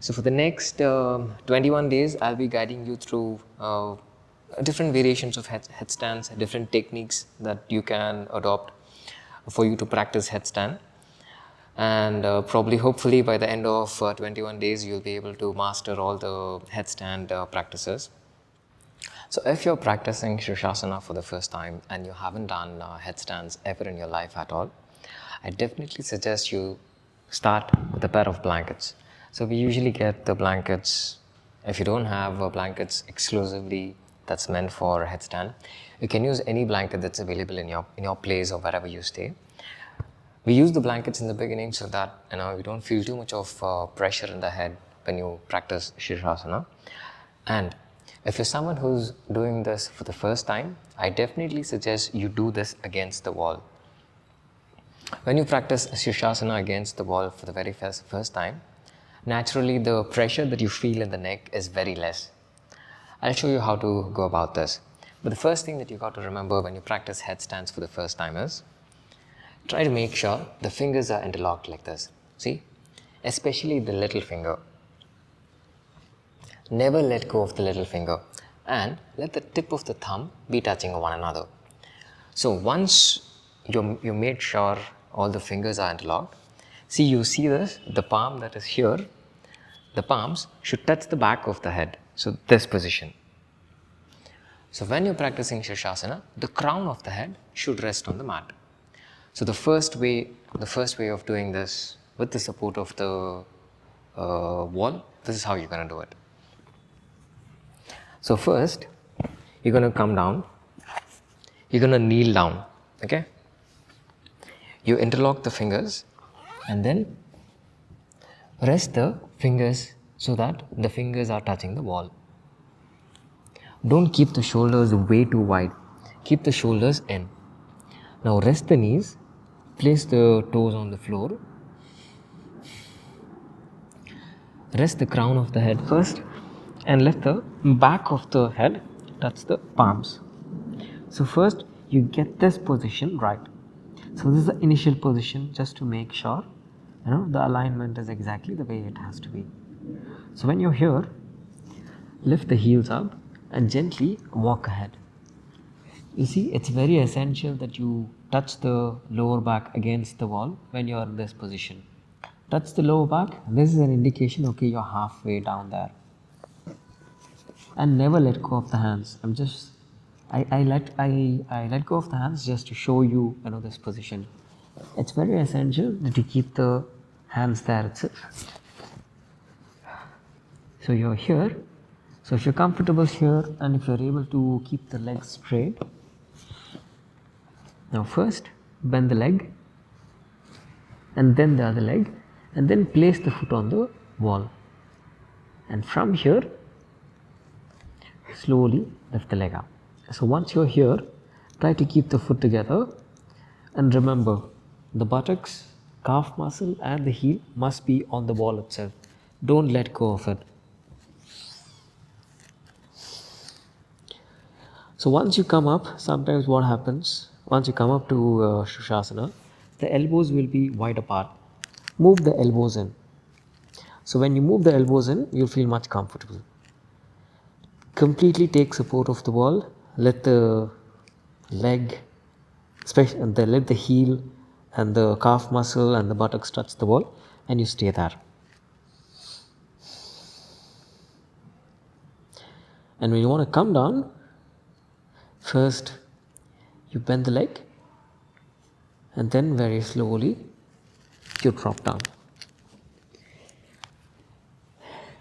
So for the next 21 days, I'll be guiding you through different variations of headstands, different techniques that you can adopt for you to practice headstand. And probably, hopefully, by the end of 21 days, you'll be able to master all the headstand practices. So if you're practicing Shirshasana for the first time and you haven't done headstands ever in your life at all, I definitely suggest you start with a pair of blankets. So we usually get the blankets. If you don't have blankets exclusively that's meant for headstand, you can use any blanket that's available in your place or wherever you stay. We use the blankets in the beginning so that you don't feel too much of pressure in the head when you practice Shirshasana. And if you're someone who's doing this for the first time, I definitely suggest you do this against the wall. When you practice Shirshasana against the wall for the very first time, naturally the pressure that you feel in the neck is very less. I'll show you how to go about this. But the first thing that you got to remember when you practice headstands for the first time is, try to make sure the fingers are interlocked like this. See? Especially the little finger. Never let go of the little finger and let the tip of the thumb be touching one another. So once you made sure all the fingers are interlocked, you see this, the palm that is here, the palms should touch the back of the head. So this position. So when you're practicing Shirshasana, the crown of the head should rest on the mat. So the first way of doing this with the support of the wall, this is how you're going to do it. So first, you're going to come down, you're going to kneel down, okay? You interlock the fingers and then rest the fingers so that the fingers are touching the wall. Don't keep the shoulders way too wide, keep the shoulders in. Now rest the knees, place the toes on the floor, rest the crown of the head first and let the back of the head touch the palms. So first you get this position right. So this is the initial position just to make sure the alignment is exactly the way it has to be. So when you're here, lift the heels up and gently walk ahead. You see, it's very essential that you touch the lower back against the wall when you're in this position. Touch the lower back. This is an indication, okay, you're halfway down there. And never let go of the hands. I let go of the hands just to show you, this position. It's very essential that you keep the hands there itself. So you're here. So if you're comfortable here and if you're able to keep the legs straight, now first bend the leg and then the other leg and then place the foot on the wall. And from here, slowly lift the leg up. So once you're here, try to keep the foot together and remember the buttocks, calf muscle and the heel must be on the wall itself. Don't let go of it. So once you come up, sometimes what happens, once you come up to Shirshasana, the elbows will be wide apart. Move the elbows in. So when you move the elbows in, you'll feel much comfortable. Completely take support of the wall. Let the leg, let the heel and the calf muscle and the buttocks touch the wall and you stay there. And when you want to come down, first you bend the leg and then very slowly you drop down.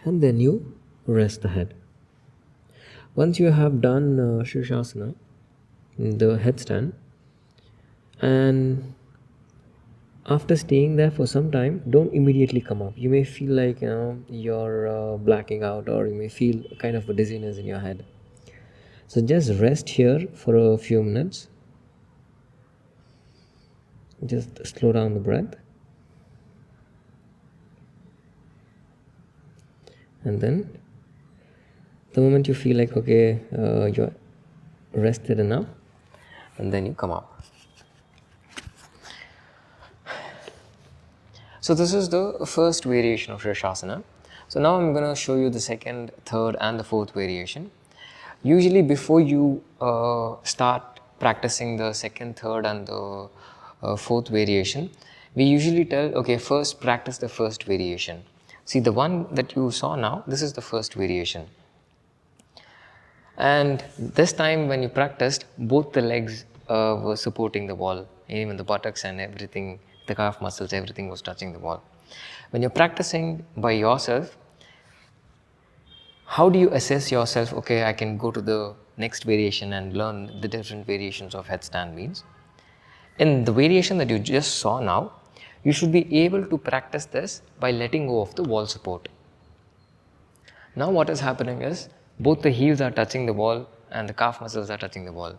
And then you rest the head. Once you have done Shirshasana, the headstand, and after staying there for some time, don't immediately come up. You may feel like you're blacking out, or you may feel kind of a dizziness in your head. So just rest here for a few minutes. Just slow down the breath. And then the moment you feel like okay, you're rested enough, and then you come up. So this is the first variation of Shirshasana. So now I'm going to show you the second, third and the fourth variation. Usually before you start practicing the second, third and the fourth variation, we usually tell, okay, first practice the first variation. See, the one that you saw now, this is the first variation. And this time when you practiced, both the legs were supporting the wall, even the buttocks and everything, the calf muscles, everything was touching the wall. When you're practicing by yourself, how do you assess yourself, okay, I can go to the next variation and learn the different variations of headstand means? In the variation that you just saw now, you should be able to practice this by letting go of the wall support. Now what is happening is, both the heels are touching the wall and the calf muscles are touching the wall.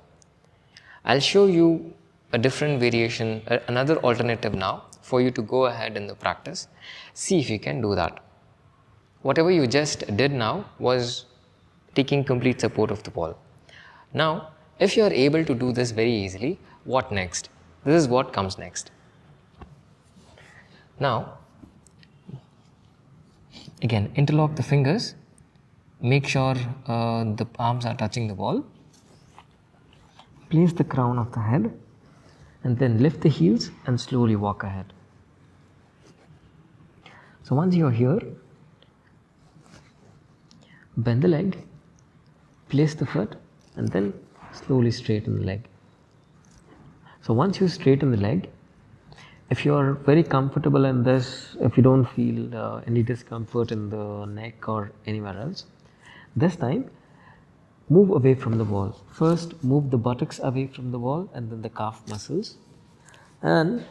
I'll show you a different variation, another alternative now for you to go ahead in the practice. See if you can do that. Whatever you just did now was taking complete support of the wall. Now, if you are able to do this very easily, what next? This is what comes next. Now, again, interlock the fingers. Make sure the palms are touching the wall. Place the crown of the head and then lift the heels and slowly walk ahead. So once you are here, bend the leg, place the foot and then slowly straighten the leg. So once you straighten the leg, if you are very comfortable in this, if you don't feel any discomfort in the neck or anywhere else, this time move away from the wall. First move the buttocks away from the wall and then the calf muscles. And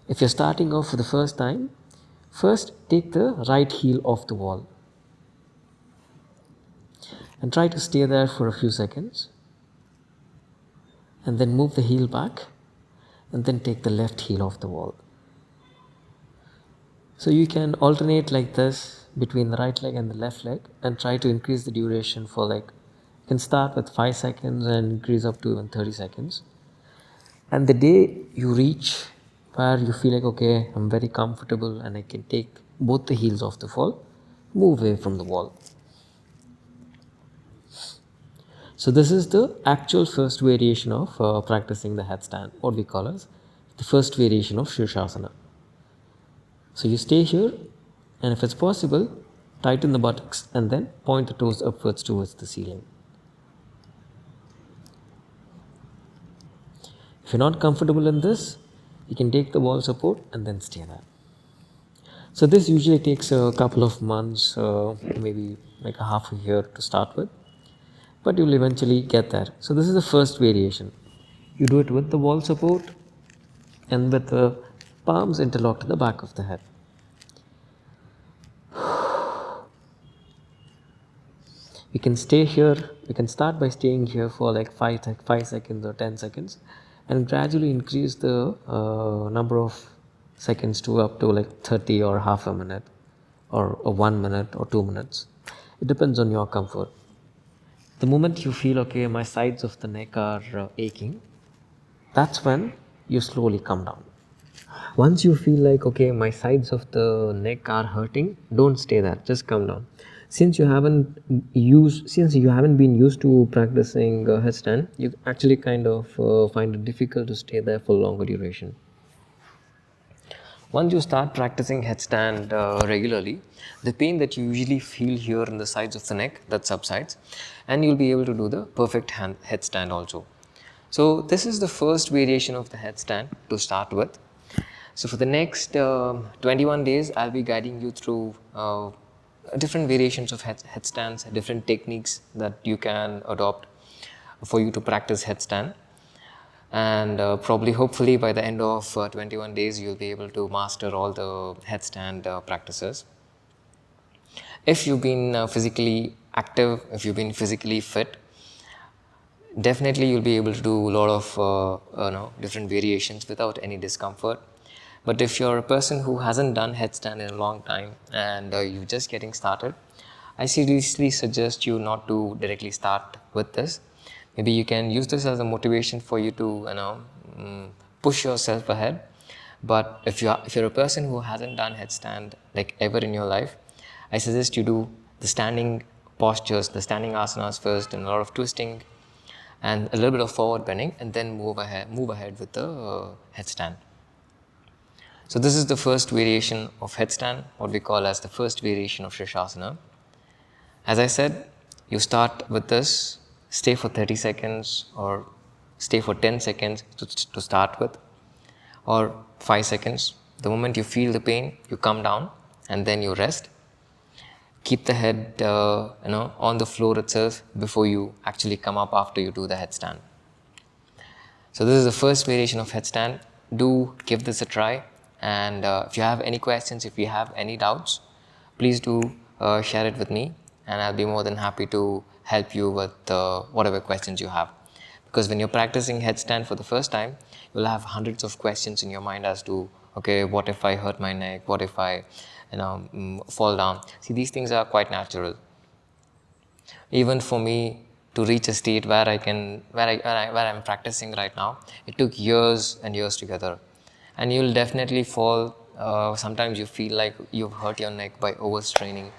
if you're starting off for the first time, first take the right heel off the wall and try to stay there for a few seconds, and then move the heel back and then take the left heel off the wall. So you can alternate like this between the right leg and the left leg and try to increase the duration for you can start with 5 seconds and increase up to even 30 seconds. And the day you reach where you feel like, okay, I'm very comfortable and I can take both the heels off the wall, move away from the wall. So this is the actual first variation of practicing the headstand, what we call as the first variation of Shirshasana. So you stay here, and if it's possible, tighten the buttocks and then point the toes upwards towards the ceiling. If you're not comfortable in this, you can take the wall support and then stay there. So this usually takes a couple of months, maybe like a half a year to start with, but you'll eventually get there. So this is the first variation. You do it with the wall support and with the palms interlocked at the back of the head. You can stay here, you can start by staying here for like 5 seconds or 10 seconds and gradually increase the number of seconds to up to like 30 or half a minute or 1 minute or 2 minutes. It depends on your comfort. The moment you feel, okay, my sides of the neck are aching, that's when you slowly come down. Once you feel like, okay, my sides of the neck are hurting, don't stay there, just come down. Since you haven't been used to practicing headstand, you actually kind of find it difficult to stay there for longer duration. Once you start practicing headstand regularly, the pain that you usually feel here in the sides of the neck, that subsides, and you'll be able to do the perfect headstand also. So this is the first variation of the headstand to start with. So for the next 21 days, I'll be guiding you through different variations of headstands, different techniques that you can adopt for you to practice headstand. And hopefully by the end of 21 days, you'll be able to master all the headstand practices. If you've been physically active, if you've been physically fit, definitely you'll be able to do a lot of different variations without any discomfort. But if you're a person who hasn't done headstand in a long time and you're just getting started, I seriously suggest you not to directly start with this. Maybe you can use this as a motivation for you to push yourself ahead. But if you're a person who hasn't done headstand like ever in your life, I suggest you do the standing postures, the standing asanas first, and a lot of twisting and a little bit of forward bending, and then move ahead with the headstand. So this is the first variation of headstand, what we call as the first variation of Shirshasana. As I said, you start with this, stay for 30 seconds or stay for 10 seconds to start with, or 5 seconds. The moment you feel the pain, you come down and then you rest. Keep the head on the floor itself before you actually come up after you do the headstand. So this is the first variation of headstand. Do give this a try, and if you have any questions, if you have any doubts, please do share it with me, and I'll be more than happy to help you with whatever questions you have. Because when you're practicing headstand for the first time, you'll have hundreds of questions in your mind as to, okay, what if I hurt my neck? What if I fall down? See, these things are quite natural. Even for me to reach a state where I'm practicing right now, it took years and years together. And you'll definitely fall. Sometimes you feel like you've hurt your neck by overstraining.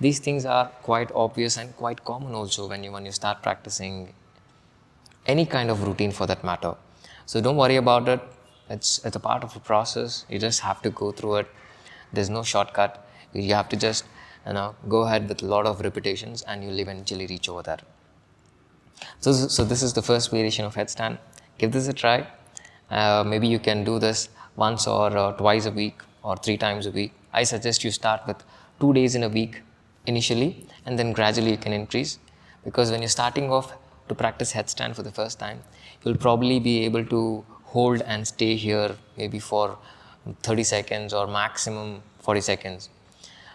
These things are quite obvious and quite common also when you start practicing any kind of routine for that matter. So don't worry about it. It's a part of a process. You just have to go through it. There's no shortcut. You have to just go ahead with a lot of repetitions, and you'll eventually reach over there. So this is the first variation of headstand. Give this a try. Maybe you can do this once or twice a week or 3 times a week. I suggest you start with 2 days in a week initially, and then gradually you can increase. Because when you're starting off to practice headstand for the first time, you'll probably be able to hold and stay here maybe for 30 seconds or maximum 40 seconds.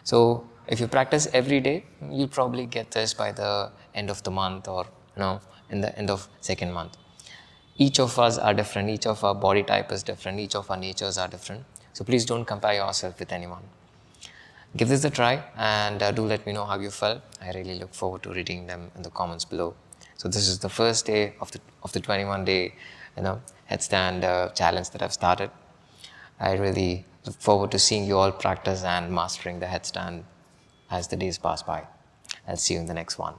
So if you practice every day, you'll probably get this by the end of the month, or in the end of second month. Each of us are different. Each of our body type is different. Each of our natures are different. So please don't compare yourself with anyone. Give this a try, and do let me know how you felt. I really look forward to reading them in the comments below. So this is the first day of the 21-day headstand challenge that I've started. I really look forward to seeing you all practice and mastering the headstand as the days pass by. I'll see you in the next one.